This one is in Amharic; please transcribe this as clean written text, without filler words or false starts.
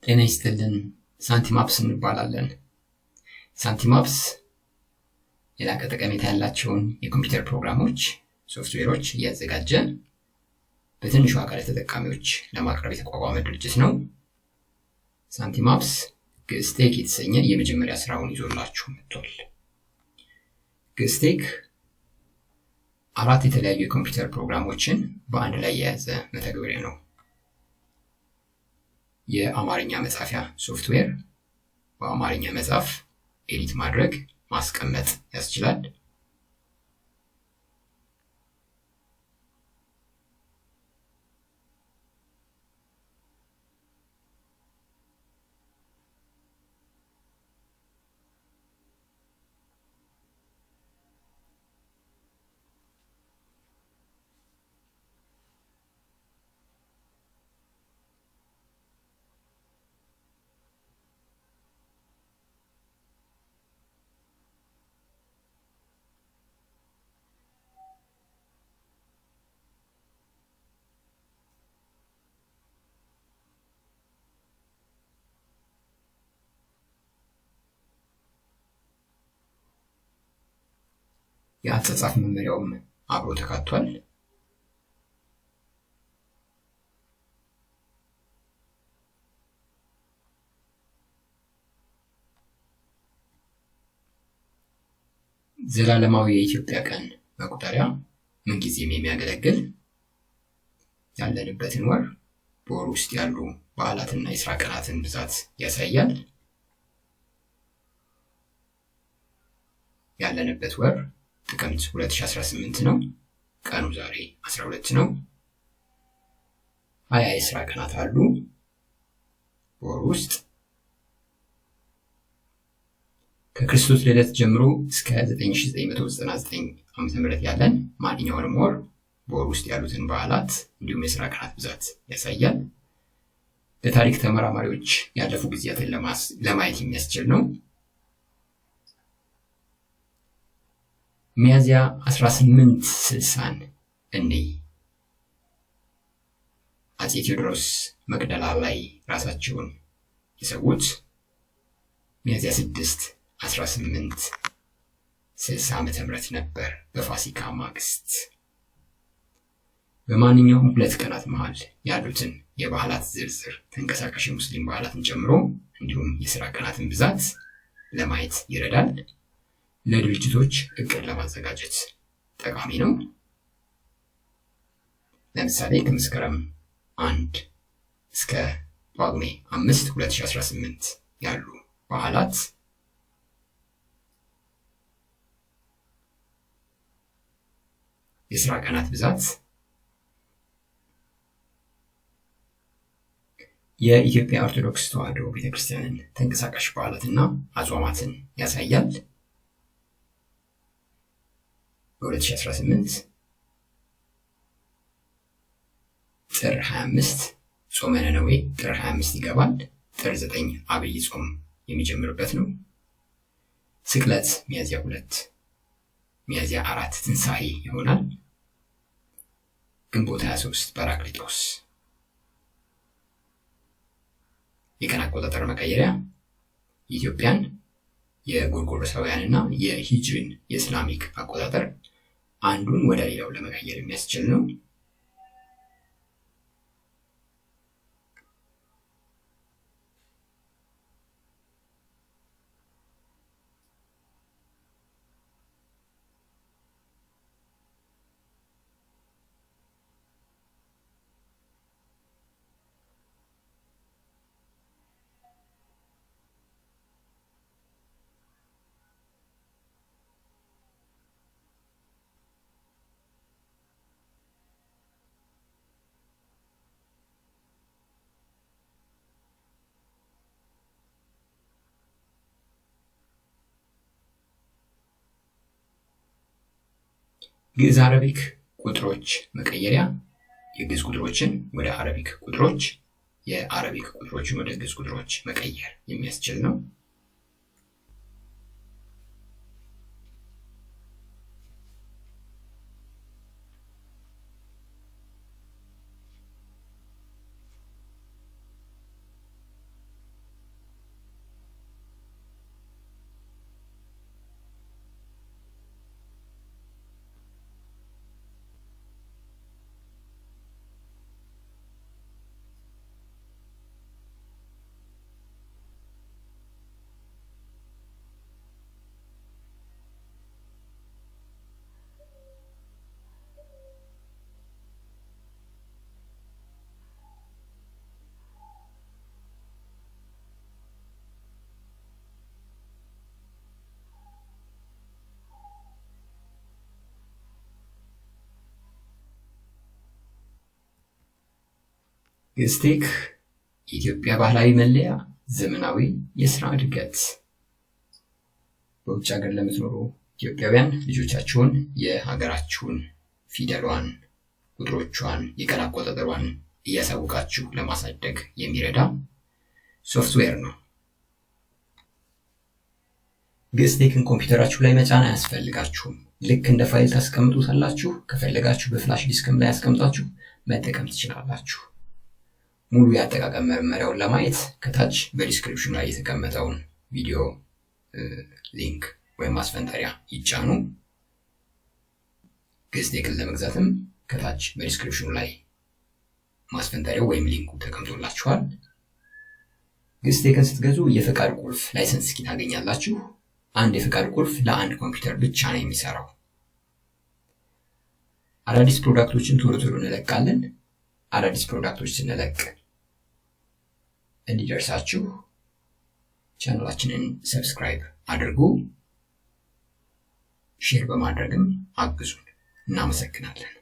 ጤና ይስጥልን። ሳንቲማፕስ እንባላለን። ሳንቲማፕስ የላቀ ጠቀሜታ ያላቸውን የኮምፒውተር ፕሮግራሞች፣ ሶፍትዌሮች እያዘጋጀ በትንሽ ዋጋ ለተጠቃሚዎች ለማቅረብ የተቋቋመ ድርጅት ነው። ሳንቲማፕስ ግስቴክ የተሰኘ የመጀመሪያ ስራውን ይዞላችሁ መጥቷል። ግስቴክ 4 የተለያዩ የኮምፒውተር ፕሮግራሞችን በአንድ ላይ የያዘ መተግበሪያ ነው። የአማርኛ መጻፊያ ሶፍትዌር በአማርኛ መጻፍ፣ ኤዲት ማድረግ፣ ማስቀመጥ ያስችላል። የአጻጻፍ መመሪያውም አብሮ ተካቷል። ዘላለማዊ የኢትዮጵያ ቀን መቁጠሪያ ምንጊዜም የሚያገለግል ያለንበትን ወር፣ በወር ውስጥ ያሉ በዓላትና የሥራ ቀናትን ብዛት ያሳያል። ያለንበት ወር ጥቅምት 2018 ነው። ቀኑ ዛሬ 12 ነው። 20 የሥራ ቀናት አሉ በወር ውስጥ። ከክርስቶስ ልደት ጀምሮ እስከ 9999 ዓ.ም ያለን ማንኛውንም ወር፣ በወር ውስጥ ያሉትን በዓላት እንዲሁም የሥራ ቀናት ብዛት ያሳያል። በታሪክ ተመራማሪዎች ያለፉ ጊዜያትን ለማየት የሚያስችል ነው። ሚያዝያ 1860 እንይ። አፄ ቴዎድሮስ መቅደላ ላይ ራሳቸውን የሰዉት ሚያዝያ 6 1860 ዓ.ም ነበር፣ በፋሲካ ማግስት። በማንኛውም 2 ቀናት መሃል ያሉትን የበዓላት ዝርዝር ተንቀሳቃሽ ሙስሊም በዓላትን ጨምሮ እንዲሁም የሥራ ቀናትን ብዛት ለማየት ይረዳል። ለድርጅቶች እቅድ ለማዘጋጀት ጠቃሚ ነው። ለምሳሌ ከመስከረም 1 እስከ ጳጉሜ 5 2018 ያሉ በዓላት የሥራ ቀናት ብዛት የኢትዮጵያ ኦርቶዶክስ ተዋሕዶ ቤተክርስቲያንን ተንቀሳቃሽ በዓላትና አጽዋማትን ያሳያል። በ2018 ጥር 25 ጾመ ነነዌ ጥር 25 ይገባል። ጥር 9 አብይ ጾም የሚጀምርበት ነው። ስቅለት ሚያዝያ 2፣ ሚያዝያ 4 ትንሣኤ ይሆናል። ግንቦት 23 ጰራቅሊጦስ። የቀን አቆጣጠር መቀየሪያ ኢትዮጵያን የጎርጎሮሳውያንና የሂጅሪን የእስላሚክ አቆጣጠር አንዱን ወደ ሌላው ለመቀየር የሚያስችል ነው። ግዕዝ አረቢክ ቁጥሮች መቀየሪያ የግዕዝ ቁጥሮችን ወደ አረቢክ ቁጥሮች፣ የአረቢክ ቁጥሮችን ወደ ግዕዝ ቁጥሮች መቀየር የሚያስችል ነው። ግስቴክ የኢትዮጵያ ባህላዊ መለያ፣ ዘመናዊ የሥራ እድገት። በውጭ ሀገር ለምትኖሩ ኢትዮጵያውያን ልጆቻችሁን የሀገራችሁን ፊደሏን፣ ቁጥሮቿን፣ የቀን አቆጣጠሯን እያሳወቃችሁ ለማሳደግ የሚረዳ ሶፍትዌር ነው። ግስቴክን ኮምፒውተራችሁ ላይ መጫን አያስፈልጋችሁም። ልክ እንደ ፋይል ታስቀምጡታላችሁ። ከፈለጋችሁ በፍላሽ ዲስክም ላይ አስቀምጣችሁ መጠቀም ትችላላችሁ። ሙሉ የአጠቃቀም መመሪያውን ለማየት ከታች በዲስክሪፕሽኑ ላይ የተቀመጠውን ቪዲዮ ሊንክ ወይም ማስፈንጠሪያ ይጫኑ። ግስቴክን ለመግዛትም ከታች በዲስክሪፕሽኑ ላይ ማስፈንጠሪያው ወይም ሊንኩ ተቀምጦላችኋል። ግስቴክን ስትገዙ የፈቃድ ቁልፍ ላይሰንስ ኪ ታገኛላችሁ። አንድ የፈቃድ ቁልፍ ለአንድ ኮምፒውተር ብቻ ነው የሚሰራው። አዳዲስ ፕሮዳክቶችን ቶሎ ቶሎ እንለቃለን። አዳዲስ ፕሮዳክቶች ስንለቅ እንዲደርሳችሁ ቻናላችንን ሰብስክራይብ አድርጉ። ሼር በማድረግም አግዙን። እናመሰግናለን።